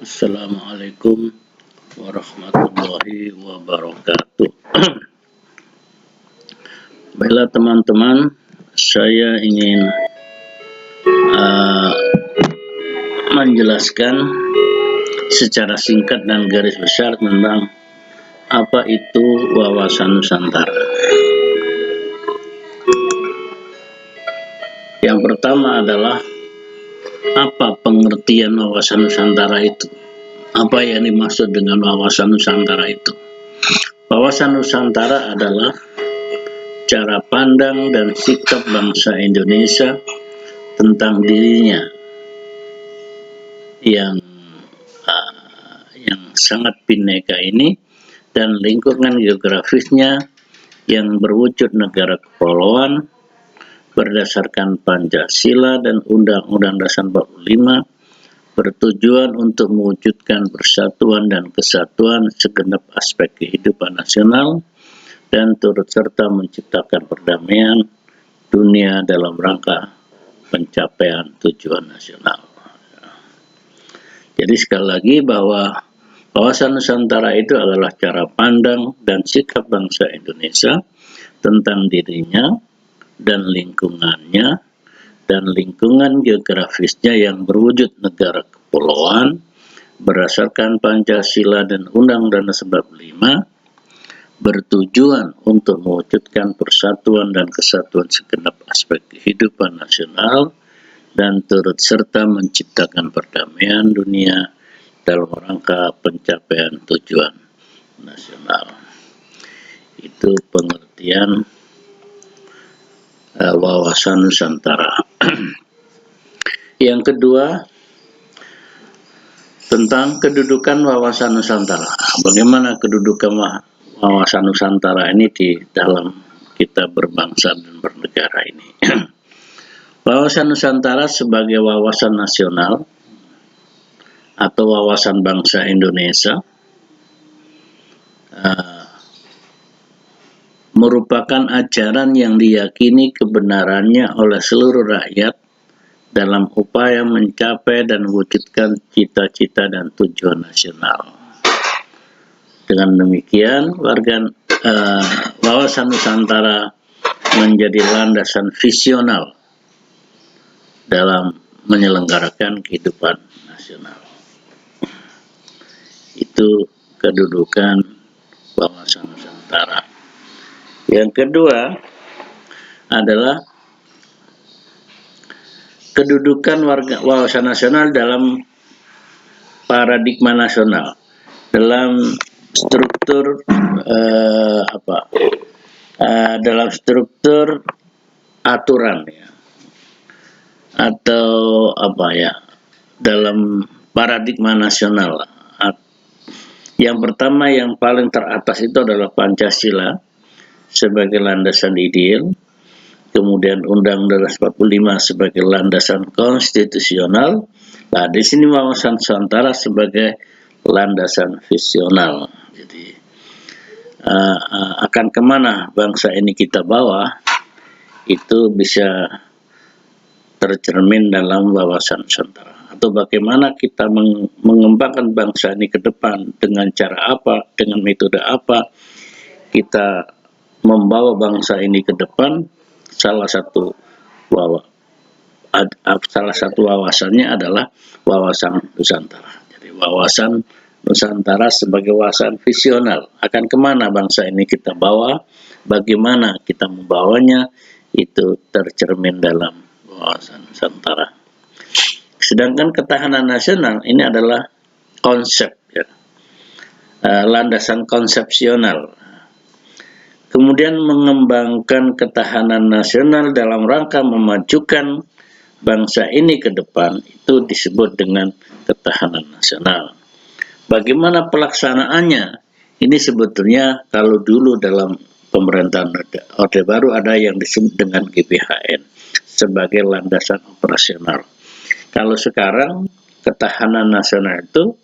Assalamualaikum warahmatullahi wabarakatuh. Baiklah teman-teman, saya ingin menjelaskan secara singkat dan garis besar tentang apa itu wawasan Nusantara. Yang pertama adalah apa pengertian wawasan Nusantara itu? Apa yang dimaksud dengan wawasan Nusantara itu? Wawasan Nusantara adalah cara pandang dan sikap bangsa Indonesia tentang dirinya yang sangat bineka ini dan lingkungan geografisnya yang berwujud negara kepulauan berdasarkan Pancasila dan Undang-Undang Dasar 45 bertujuan untuk mewujudkan persatuan dan kesatuan segenap aspek kehidupan nasional dan turut serta menciptakan perdamaian dunia dalam rangka pencapaian tujuan nasional. Jadi sekali lagi bahwa wawasan Nusantara itu adalah cara pandang dan sikap bangsa Indonesia tentang dirinya dan lingkungannya dan lingkungan geografisnya yang berwujud negara kepulauan berdasarkan Pancasila dan Undang-Undang Dasar 45 bertujuan untuk mewujudkan persatuan dan kesatuan segenap aspek kehidupan nasional dan turut serta menciptakan perdamaian dunia dalam rangka pencapaian tujuan nasional. Itu pengertian wawasan Nusantara. Yang kedua, tentang kedudukan wawasan Nusantara. Bagaimana kedudukan wawasan Nusantara ini di dalam kita berbangsa dan bernegara ini. Wawasan Nusantara sebagai wawasan nasional atau wawasan bangsa Indonesia merupakan ajaran yang diyakini kebenarannya oleh seluruh rakyat dalam upaya mencapai dan mewujudkan cita-cita dan tujuan nasional. Dengan demikian, wawasan Nusantara menjadi landasan visional dalam menyelenggarakan kehidupan nasional. Itu kedudukan wawasan Nusantara. Yang kedua adalah kedudukan wawasan nasional dalam paradigma nasional, dalam struktur dalam struktur aturan ya, atau dalam paradigma nasional. Yang pertama yang paling teratas itu adalah Pancasila sebagai landasan ideal, kemudian Undang-Undang 45 sebagai landasan konstitusional. Nah, di sini wawasan Nusantara sebagai landasan visional. Jadi akan kemana bangsa ini kita bawa itu bisa tercermin dalam wawasan Nusantara. Atau bagaimana kita mengembangkan bangsa ini ke depan, dengan cara apa, dengan metode apa kita membawa bangsa ini ke depan. Salah satu wawasannya adalah wawasan Nusantara. Jadi wawasan Nusantara sebagai wawasan visional, akan kemana bangsa ini kita bawa, bagaimana kita membawanya, itu tercermin dalam wawasan Nusantara. Sedangkan ketahanan nasional ini adalah konsep ya, landasan konsepsional. Kemudian mengembangkan ketahanan nasional dalam rangka memajukan bangsa ini ke depan, itu disebut dengan ketahanan nasional. Bagaimana pelaksanaannya? Ini sebetulnya kalau dulu dalam pemerintahan Orde Baru ada yang disebut dengan GBHN sebagai landasan operasional. Kalau sekarang ketahanan nasional itu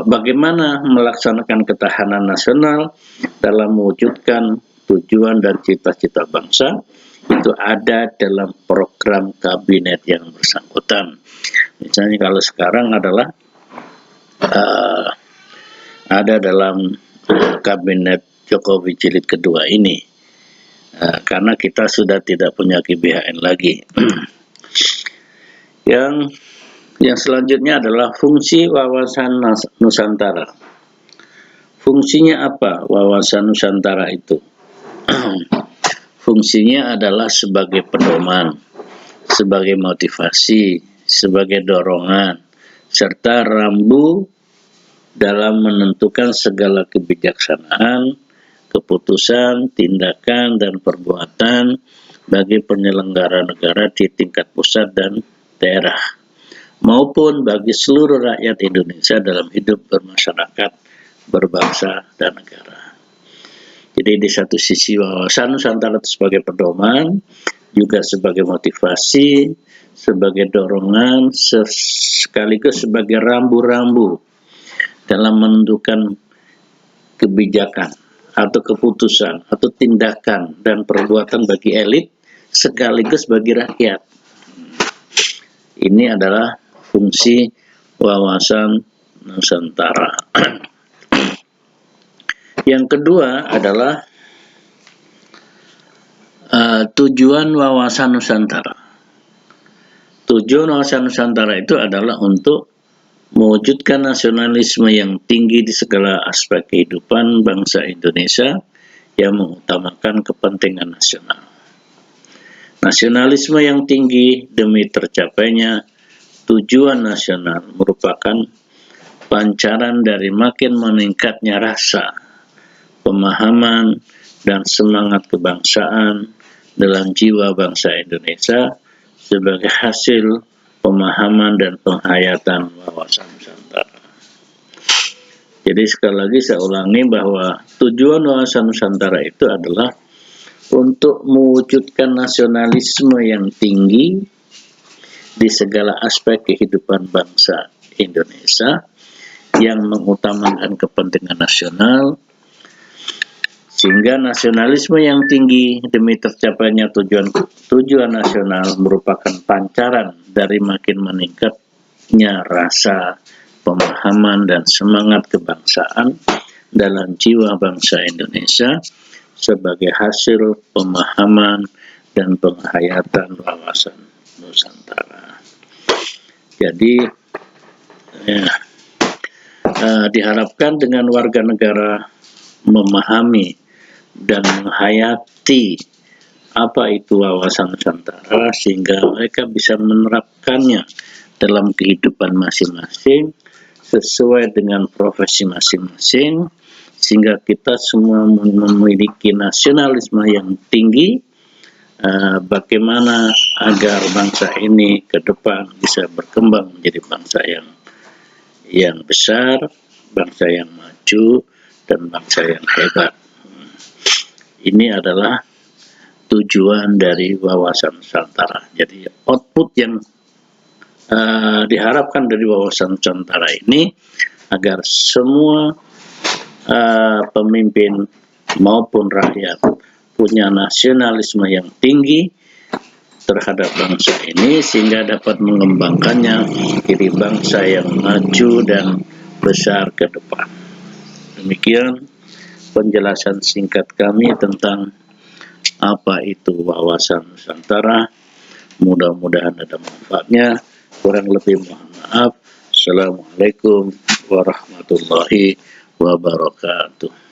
bagaimana melaksanakan ketahanan nasional dalam mewujudkan tujuan dan cita-cita bangsa, itu ada dalam program kabinet yang bersangkutan. Misalnya kalau sekarang adalah ada dalam kabinet Jokowi jilid kedua ini, karena kita sudah tidak punya GBHN lagi. Yang selanjutnya adalah fungsi wawasan Nusantara. Fungsinya apa wawasan Nusantara itu? Fungsinya adalah sebagai pedoman, sebagai motivasi, sebagai dorongan, serta rambu dalam menentukan segala kebijaksanaan, keputusan, tindakan, dan perbuatan bagi penyelenggara negara di tingkat pusat dan daerah, maupun bagi seluruh rakyat Indonesia dalam hidup bermasyarakat, berbangsa, dan negara. Jadi di satu sisi wawasan Nusantara itu sebagai pedoman, juga sebagai motivasi, sebagai dorongan, sekaligus sebagai rambu-rambu dalam menentukan kebijakan atau keputusan atau tindakan dan perbuatan bagi elit sekaligus bagi rakyat. Ini adalah fungsi wawasan Nusantara. Yang kedua adalah tujuan wawasan Nusantara. Tujuan wawasan Nusantara itu adalah untuk mewujudkan nasionalisme yang tinggi di segala aspek kehidupan bangsa Indonesia yang mengutamakan kepentingan nasional. Nasionalisme yang tinggi demi tercapainya tujuan nasional merupakan pancaran dari makin meningkatnya rasa, pemahaman, dan semangat kebangsaan dalam jiwa bangsa Indonesia sebagai hasil pemahaman dan penghayatan wawasan Nusantara. Jadi sekali lagi saya ulangi bahwa tujuan wawasan Nusantara itu adalah untuk mewujudkan nasionalisme yang tinggi di segala aspek kehidupan bangsa Indonesia yang mengutamakan kepentingan nasional, sehingga nasionalisme yang tinggi demi tercapainya tujuan nasional merupakan pancaran dari makin meningkatnya rasa, pemahaman, dan semangat kebangsaan dalam jiwa bangsa Indonesia sebagai hasil pemahaman dan penghayatan wawasan Nusantara. Jadi diharapkan dengan warga negara memahami dan menghayati apa itu wawasan Nusantara sehingga mereka bisa menerapkannya dalam kehidupan masing-masing sesuai dengan profesi masing-masing, sehingga kita semua memiliki nasionalisme yang tinggi. Bagaimana agar bangsa ini ke depan bisa berkembang menjadi bangsa yang besar, bangsa yang maju, dan bangsa yang hebat. Ini adalah tujuan dari wawasan Nusantara. Jadi output yang diharapkan dari wawasan Nusantara ini agar semua pemimpin maupun rakyat punya nasionalisme yang tinggi terhadap bangsa ini sehingga dapat mengembangkannya jadi bangsa yang maju dan besar ke depan. Demikian penjelasan singkat kami tentang apa itu wawasan Nusantara. Mudah-mudahan ada manfaatnya. Kurang lebih mohon maaf. Assalamualaikum warahmatullahi wabarakatuh.